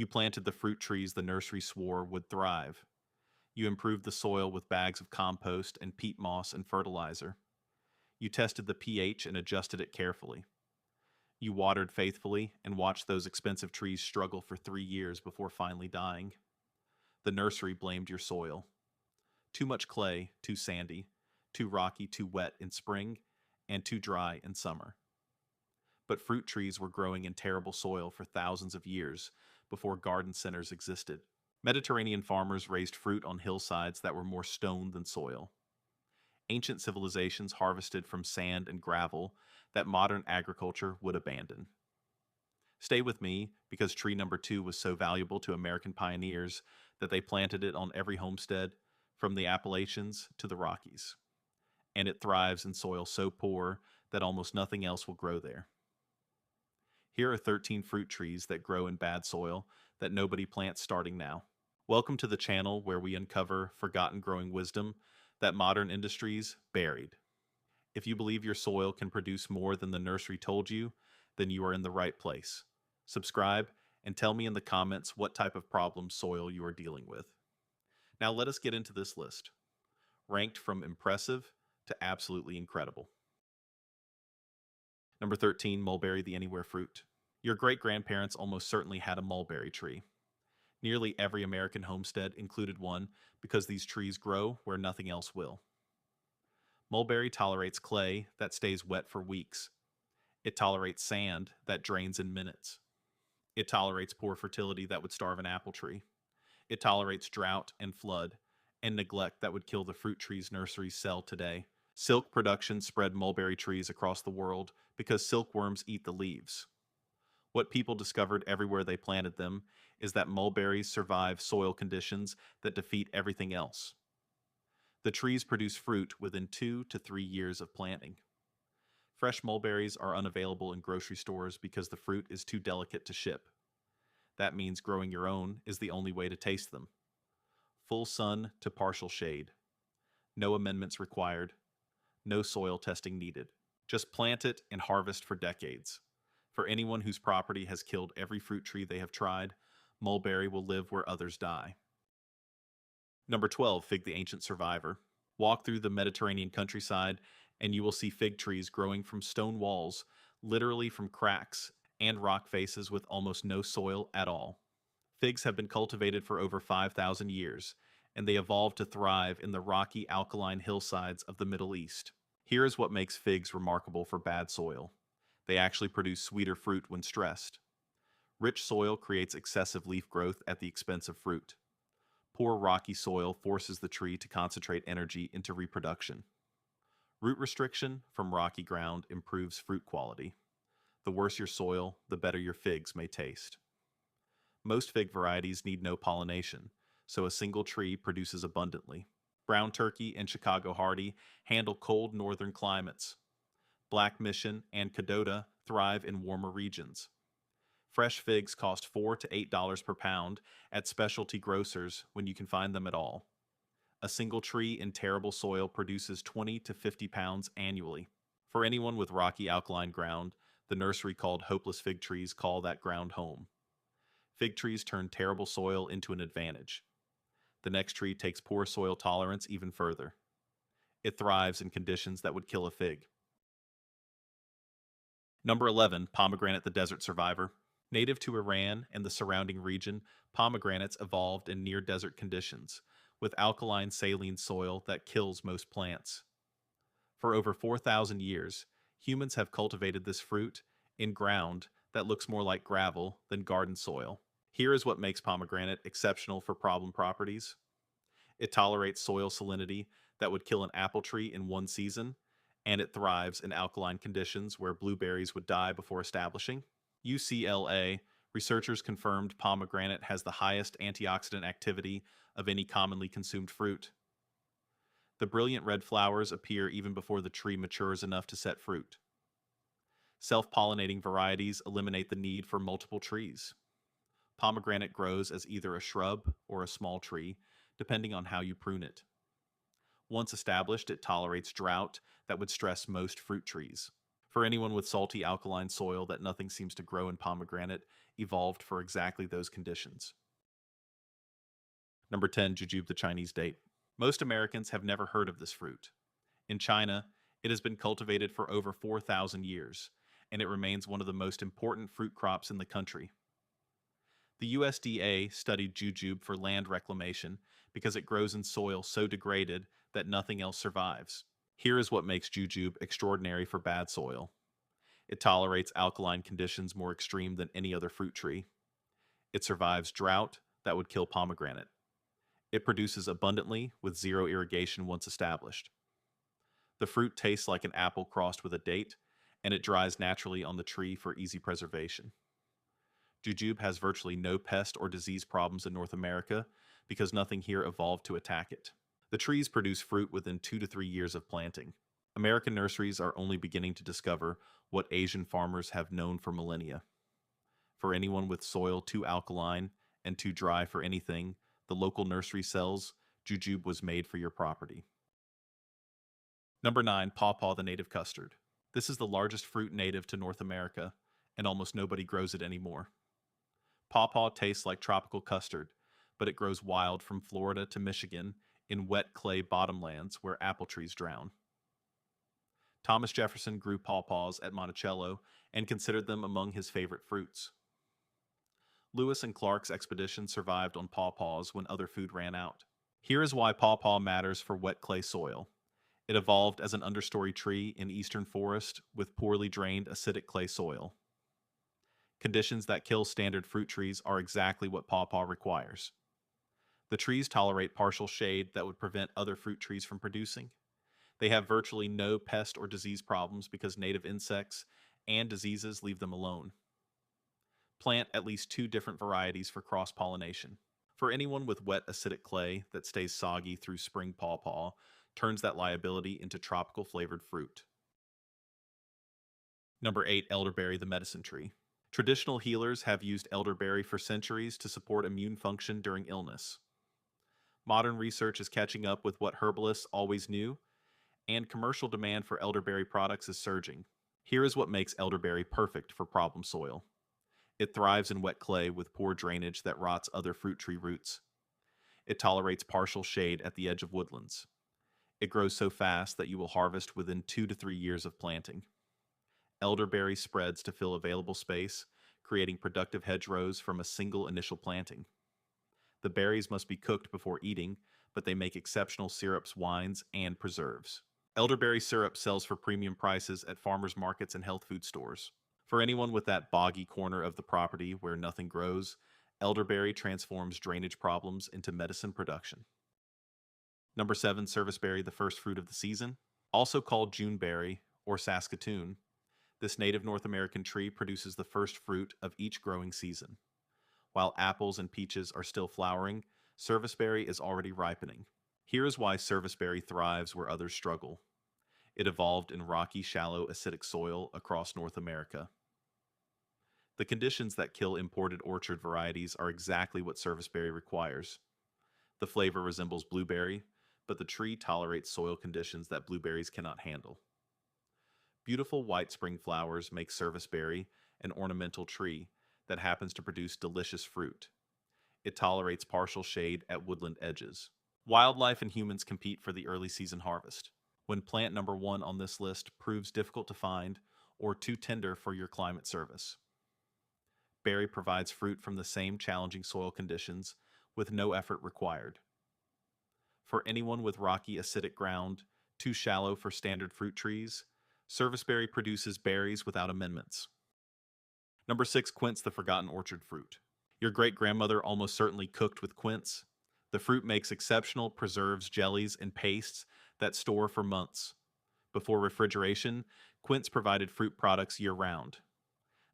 You planted the fruit trees the nursery swore would thrive. You improved the soil with bags of compost and peat moss and fertilizer. You tested the pH and adjusted it carefully. You watered faithfully and watched those expensive trees struggle for 3 years before finally dying. The nursery blamed your soil. Too much clay, too sandy, too rocky, too wet in spring, and too dry in summer. But fruit trees were growing in terrible soil for thousands of years before garden centers existed. Mediterranean farmers raised fruit on hillsides that were more stone than soil. Ancient civilizations harvested from sand and gravel that modern agriculture would abandon. Stay with me because tree number 2 was so valuable to American pioneers that they planted it on every homestead from the Appalachians to the Rockies. And it thrives in soil so poor that almost nothing else will grow there. Here are 13 fruit trees that grow in bad soil that nobody plants starting now. Welcome to the channel where we uncover forgotten growing wisdom that modern industries buried. If you believe your soil can produce more than the nursery told you, then you are in the right place. Subscribe and tell me in the comments what type of problem soil you are dealing with. Now let us get into this list, ranked from impressive to absolutely incredible. Number 13, mulberry, the anywhere fruit. Your great-grandparents almost certainly had a mulberry tree. Nearly every American homestead included one because these trees grow where nothing else will. Mulberry tolerates clay that stays wet for weeks. It tolerates sand that drains in minutes. It tolerates poor fertility that would starve an apple tree. It tolerates drought and flood and neglect that would kill the fruit trees nurseries sell today. Silk production spread mulberry trees across the world because silkworms eat the leaves. What people discovered everywhere they planted them is that mulberries survive soil conditions that defeat everything else. The trees produce fruit within 2 to 3 years of planting. Fresh mulberries are unavailable in grocery stores because the fruit is too delicate to ship. That means growing your own is the only way to taste them. Full sun to partial shade. No amendments required. No soil testing needed. Just plant it and harvest for decades. For anyone whose property has killed every fruit tree they have tried, mulberry will live where others die. Number 12, fig the ancient survivor. Walk through the Mediterranean countryside and you will see fig trees growing from stone walls, literally from cracks and rock faces with almost no soil at all. Figs have been cultivated for over 5,000 years, and they evolved to thrive in the rocky alkaline hillsides of the Middle East. Here is what makes figs remarkable for bad soil. They actually produce sweeter fruit when stressed. Rich soil creates excessive leaf growth at the expense of fruit. Poor rocky soil forces the tree to concentrate energy into reproduction. Root restriction from rocky ground improves fruit quality. The worse your soil, the better your figs may taste. Most fig varieties need no pollination, so a single tree produces abundantly. Brown Turkey and Chicago Hardy handle cold northern climates. Black Mission and Cadota thrive in warmer regions. Fresh figs cost $4 to $8 per pound at specialty grocers when you can find them at all. A single tree in terrible soil produces 20 to 50 pounds annually. For anyone with rocky alkaline ground, the nursery called hopeless fig trees call that ground home. Fig trees turn terrible soil into an advantage. The next tree takes poor soil tolerance even further. It thrives in conditions that would kill a fig. Number 11, pomegranate the desert survivor. Native to Iran and the surrounding region, pomegranates evolved in near-desert conditions, with alkaline saline soil that kills most plants. For over 4,000 years, humans have cultivated this fruit in ground that looks more like gravel than garden soil. Here is what makes pomegranate exceptional for problem properties. It tolerates soil salinity that would kill an apple tree in one season, and it thrives in alkaline conditions where blueberries would die before establishing. UCLA researchers confirmed pomegranate has the highest antioxidant activity of any commonly consumed fruit. The brilliant red flowers appear even before the tree matures enough to set fruit. Self-pollinating varieties eliminate the need for multiple trees. Pomegranate grows as either a shrub or a small tree, depending on how you prune it. Once established, it tolerates drought that would stress most fruit trees. For anyone with salty alkaline soil that nothing seems to grow in pomegranate, evolved for exactly those conditions. Number 10, jujube the Chinese date. Most Americans have never heard of this fruit. In China, it has been cultivated for over 4,000 years, and it remains one of the most important fruit crops in the country. The USDA studied jujube for land reclamation because it grows in soil so degraded that nothing else survives. Here is what makes jujube extraordinary for bad soil. It tolerates alkaline conditions more extreme than any other fruit tree. It survives drought that would kill pomegranate. It produces abundantly with zero irrigation once established. The fruit tastes like an apple crossed with a date, and it dries naturally on the tree for easy preservation. Jujube has virtually no pest or disease problems in North America because nothing here evolved to attack it. The trees produce fruit within 2 to 3 years of planting. American nurseries are only beginning to discover what Asian farmers have known for millennia. For anyone with soil too alkaline and too dry for anything, the local nursery sells jujube was made for your property. Number 9, pawpaw the native custard. This is the largest fruit native to North America, and almost nobody grows it anymore. Pawpaw tastes like tropical custard, but it grows wild from Florida to Michigan in wet clay bottomlands where apple trees drown. Thomas Jefferson grew pawpaws at Monticello and considered them among his favorite fruits. Lewis and Clark's expedition survived on pawpaws when other food ran out. Here is why pawpaw matters for wet clay soil. It evolved as an understory tree in eastern forest with poorly drained acidic clay soil. Conditions that kill standard fruit trees are exactly what pawpaw requires. The trees tolerate partial shade that would prevent other fruit trees from producing. They have virtually no pest or disease problems because native insects and diseases leave them alone. Plant at least 2 different varieties for cross-pollination. For anyone with wet acidic clay that stays soggy through spring, pawpaw turns that liability into tropical flavored fruit. Number 8, elderberry the medicine tree. Traditional healers have used elderberry for centuries to support immune function during illness. Modern research is catching up with what herbalists always knew, and commercial demand for elderberry products is surging. Here is what makes elderberry perfect for problem soil. It thrives in wet clay with poor drainage that rots other fruit tree roots. It tolerates partial shade at the edge of woodlands. It grows so fast that you will harvest within 2 to 3 years of planting. Elderberry spreads to fill available space, creating productive hedgerows from a single initial planting. The berries must be cooked before eating, but they make exceptional syrups, wines, and preserves. Elderberry syrup sells for premium prices at farmers markets and health food stores. For anyone with that boggy corner of the property where nothing grows, elderberry transforms drainage problems into medicine production. Number 7, serviceberry, the first fruit of the season. Also called Juneberry or Saskatoon, this native North American tree produces the first fruit of each growing season. While apples and peaches are still flowering, serviceberry is already ripening. Here is why serviceberry thrives where others struggle. It evolved in rocky, shallow, acidic soil across North America. The conditions that kill imported orchard varieties are exactly what serviceberry requires. The flavor resembles blueberry, but the tree tolerates soil conditions that blueberries cannot handle. Beautiful white spring flowers make serviceberry an ornamental tree that happens to produce delicious fruit. It tolerates partial shade at woodland edges. Wildlife and humans compete for the early season harvest. When plant number 1 on this list proves difficult to find or too tender for your climate service. Berry provides fruit from the same challenging soil conditions with no effort required. For anyone with rocky, acidic ground, too shallow for standard fruit trees, serviceberry produces berries without amendments. Number 6, quince, the forgotten orchard fruit. Your great-grandmother almost certainly cooked with quince. The fruit makes exceptional preserves, jellies, and pastes that store for months. Before refrigeration, quince provided fruit products year-round.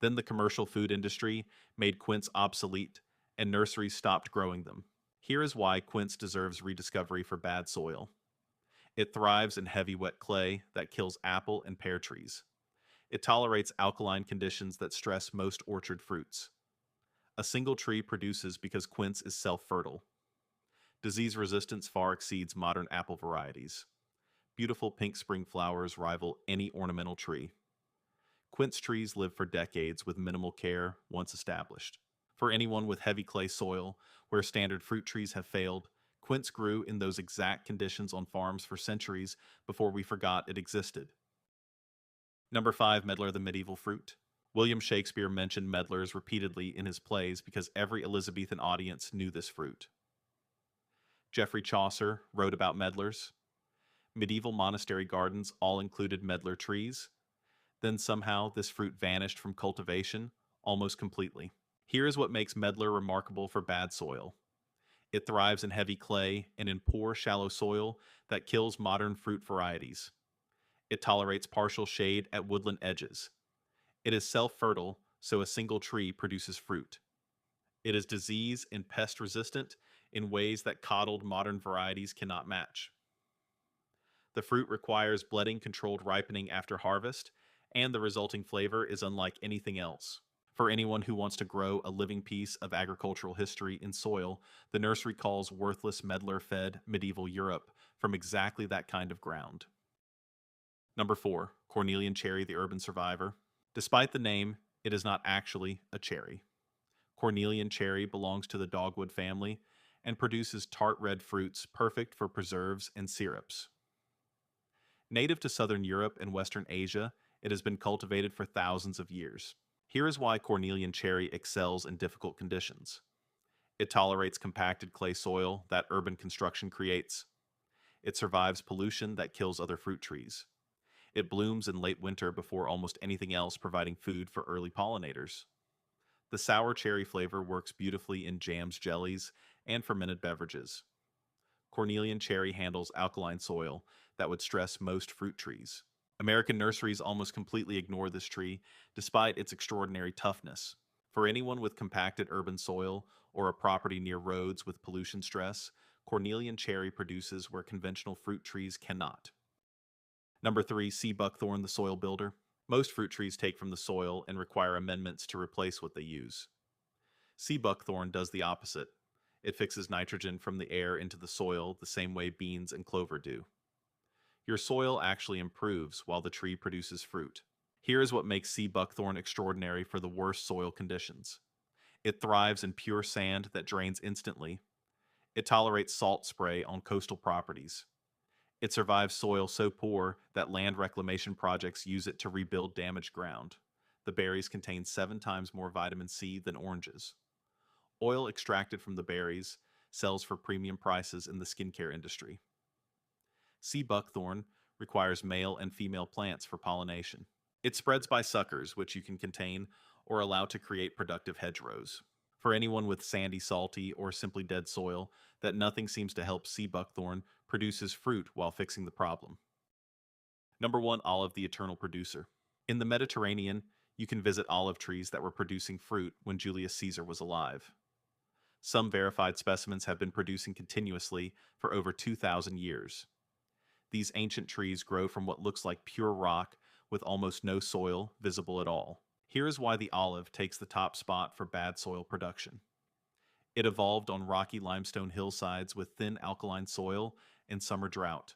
Then the commercial food industry made quince obsolete, and nurseries stopped growing them. Here is why quince deserves rediscovery for bad soil. It thrives in heavy wet clay that kills apple and pear trees. It tolerates alkaline conditions that stress most orchard fruits. A single tree produces because quince is self-fertile. Disease resistance far exceeds modern apple varieties. Beautiful pink spring flowers rival any ornamental tree. Quince trees live for decades with minimal care once established. For anyone with heavy clay soil, where standard fruit trees have failed, quince grew in those exact conditions on farms for centuries before we forgot it existed. Number 5, medlar the medieval fruit. William Shakespeare mentioned medlars repeatedly in his plays because every Elizabethan audience knew this fruit. Geoffrey Chaucer wrote about medlars. Medieval monastery gardens all included medlar trees. Then somehow this fruit vanished from cultivation almost completely. Here is what makes medlar remarkable for bad soil. It thrives in heavy clay and in poor, shallow soil that kills modern fruit varieties. It tolerates partial shade at woodland edges. It is self-fertile, so a single tree produces fruit. It is disease and pest resistant in ways that coddled modern varieties cannot match. The fruit requires bleeding-controlled ripening after harvest, and the resulting flavor is unlike anything else. For anyone who wants to grow a living piece of agricultural history in soil, the nursery calls worthless medlar-fed medieval Europe from exactly that kind of ground. Number 4, Cornelian cherry, the urban survivor. Despite the name, it is not actually a cherry. Cornelian cherry belongs to the dogwood family and produces tart red fruits perfect for preserves and syrups. Native to southern Europe and western Asia, it has been cultivated for thousands of years. Here is why Cornelian cherry excels in difficult conditions. It tolerates compacted clay soil that urban construction creates. It survives pollution that kills other fruit trees. It blooms in late winter before almost anything else, providing food for early pollinators. The sour cherry flavor works beautifully in jams, jellies, and fermented beverages. Cornelian cherry handles alkaline soil that would stress most fruit trees. American nurseries almost completely ignore this tree, despite its extraordinary toughness. For anyone with compacted urban soil or a property near roads with pollution stress, Cornelian cherry produces where conventional fruit trees cannot. Number 3, sea buckthorn, the soil builder. Most fruit trees take from the soil and require amendments to replace what they use. Sea buckthorn does the opposite. It fixes nitrogen from the air into the soil the same way beans and clover do. Your soil actually improves while the tree produces fruit. Here is what makes sea buckthorn extraordinary for the worst soil conditions. It thrives in pure sand that drains instantly. It tolerates salt spray on coastal properties. It survives soil so poor that land reclamation projects use it to rebuild damaged ground. The berries contain 7 times more vitamin C than oranges. Oil extracted from the berries sells for premium prices in the skincare industry. Sea buckthorn requires male and female plants for pollination. It spreads by suckers, which you can contain or allow to create productive hedgerows. For anyone with sandy, salty, or simply dead soil, that nothing seems to help, sea buckthorn produces fruit while fixing the problem. Number 1, olive, the eternal producer. In the Mediterranean, you can visit olive trees that were producing fruit when Julius Caesar was alive. Some verified specimens have been producing continuously for over 2,000 years. These ancient trees grow from what looks like pure rock with almost no soil visible at all. Here is why the olive takes the top spot for bad soil production. It evolved on rocky limestone hillsides with thin alkaline soil and summer drought.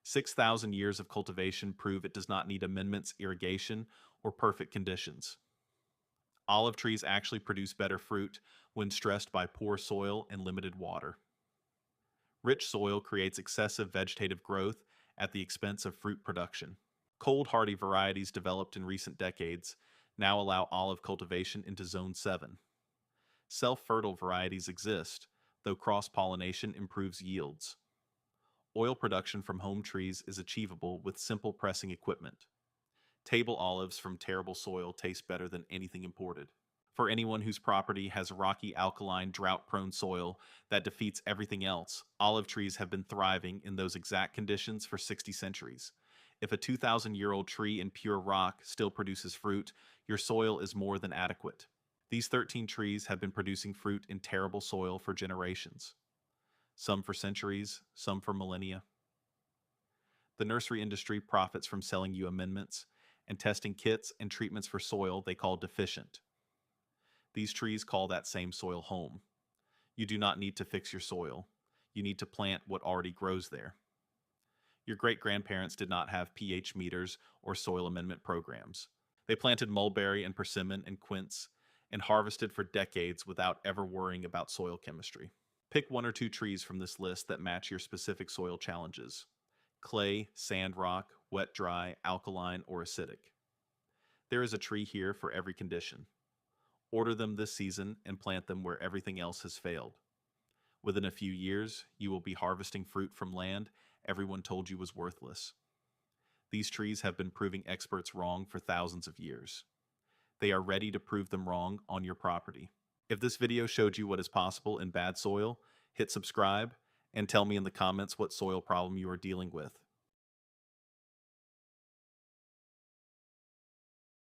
6,000 years of cultivation prove it does not need amendments, irrigation, or perfect conditions. Olive trees actually produce better fruit when stressed by poor soil and limited water. Rich soil creates excessive vegetative growth at the expense of fruit production. Cold hardy varieties developed in recent decades now allow olive cultivation into Zone 7. Self-fertile varieties exist, though cross-pollination improves yields. Oil production from home trees is achievable with simple pressing equipment. Table olives from terrible soil taste better than anything imported. For anyone whose property has rocky, alkaline, drought-prone soil that defeats everything else, olive trees have been thriving in those exact conditions for 60 centuries. If a 2,000-year-old tree in pure rock still produces fruit, your soil is more than adequate. These 13 trees have been producing fruit in terrible soil for generations. Some for centuries, some for millennia. The nursery industry profits from selling you amendments and testing kits and treatments for soil they call deficient. These trees call that same soil home. You do not need to fix your soil. You need to plant what already grows there. Your great-grandparents did not have pH meters or soil amendment programs. They planted mulberry and persimmon and quince and harvested for decades without ever worrying about soil chemistry. Pick one or two trees from this list that match your specific soil challenges: clay, sand rock, wet dry, alkaline, or acidic. There is a tree here for every condition. Order them this season and plant them where everything else has failed. Within a few years, you will be harvesting fruit from land everyone told you was worthless. These trees have been proving experts wrong for thousands of years. They are ready to prove them wrong on your property. If this video showed you what is possible in bad soil, hit subscribe and tell me in the comments what soil problem you are dealing with.